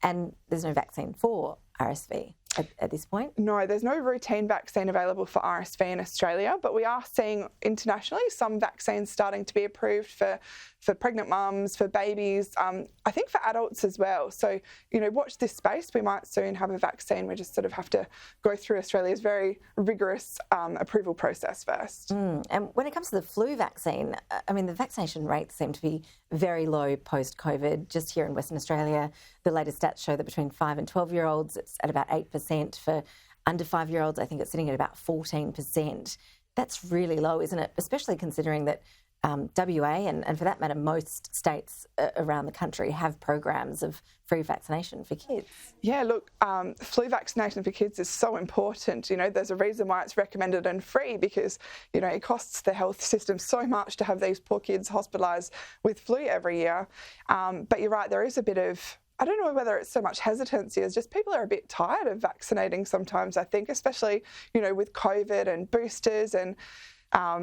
And there's no vaccine for RSV at this point? No, there's no routine vaccine available for RSV in Australia, but we are seeing internationally some vaccines starting to be approved for pregnant mums, for babies, I think for adults as well. So, watch this space. We might soon have a vaccine. We just sort of have to go through Australia's very rigorous approval process first. And when it comes to the flu vaccine, the vaccination rates seem to be very low post-COVID. Just here in Western Australia, the latest stats show that between 5 and 12-year-olds, it's at about 8%. For under 5-year-olds, I think it's sitting at about 14%. That's really low, isn't it? Especially considering that WA and for that matter, most states around the country have programs of free vaccination for kids. Yeah, look, flu vaccination for kids is so important. There's a reason why it's recommended and free because, it costs the health system so much to have these poor kids hospitalised with flu every year. But you're right, there is a bit of, I don't know whether it's so much hesitancy as just people are a bit tired of vaccinating sometimes, I think, especially, with COVID and boosters and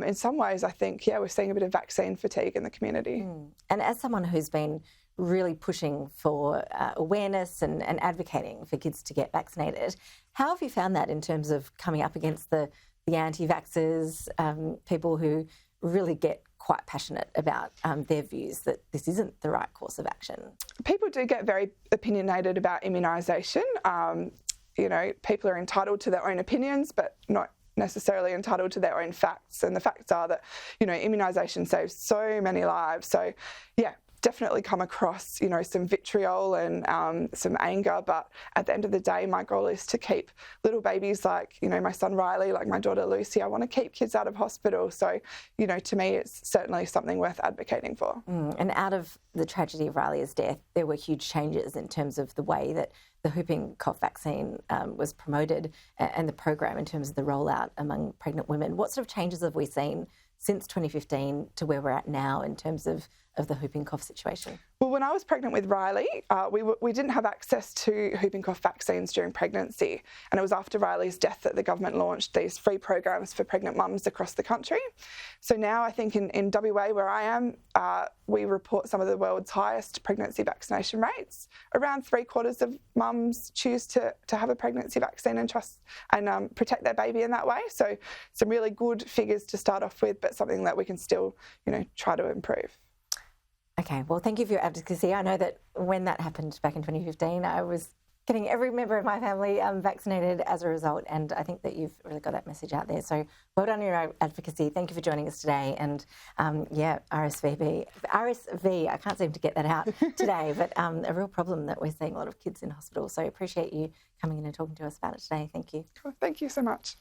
in some ways, I think, we're seeing a bit of vaccine fatigue in the community. And as someone who's been really pushing for awareness and advocating for kids to get vaccinated, how have you found that in terms of coming up against the anti-vaxxers, people who really get quite passionate about their views that this isn't the right course of action? People do get very opinionated about immunisation. People are entitled to their own opinions, but not necessarily entitled to their own facts. And the facts are that, immunisation saves so many lives. So, definitely come across, some vitriol and some anger. But at the end of the day, my goal is to keep little babies like, my son Riley, like my daughter Lucy. I want to keep kids out of hospital. So, to me, it's certainly something worth advocating for. And out of the tragedy of Riley's death, there were huge changes in terms of the way that the whooping cough vaccine was promoted and the program in terms of the rollout among pregnant women. What sort of changes have we seen since 2015 to where we're at now in terms of the whooping cough situation? Well, when I was pregnant with Riley, we didn't have access to whooping cough vaccines during pregnancy. And it was after Riley's death that the government launched these free programs for pregnant mums across the country. So now I think in WA, where I am, we report some of the world's highest pregnancy vaccination rates. Around 3/4 of mums choose to have a pregnancy vaccine and trust and protect their baby in that way. So some really good figures to start off with, but something that we can still, try to improve. Okay, well, thank you for your advocacy. I know that when that happened back in 2015, I was getting every member of my family vaccinated as a result, and I think that you've really got that message out there. So well done on your advocacy. Thank you for joining us today. And RSV, I can't seem to get that out today, but a real problem that we're seeing a lot of kids in hospital. So I appreciate you coming in and talking to us about it today. Thank you. Cool. Thank you so much.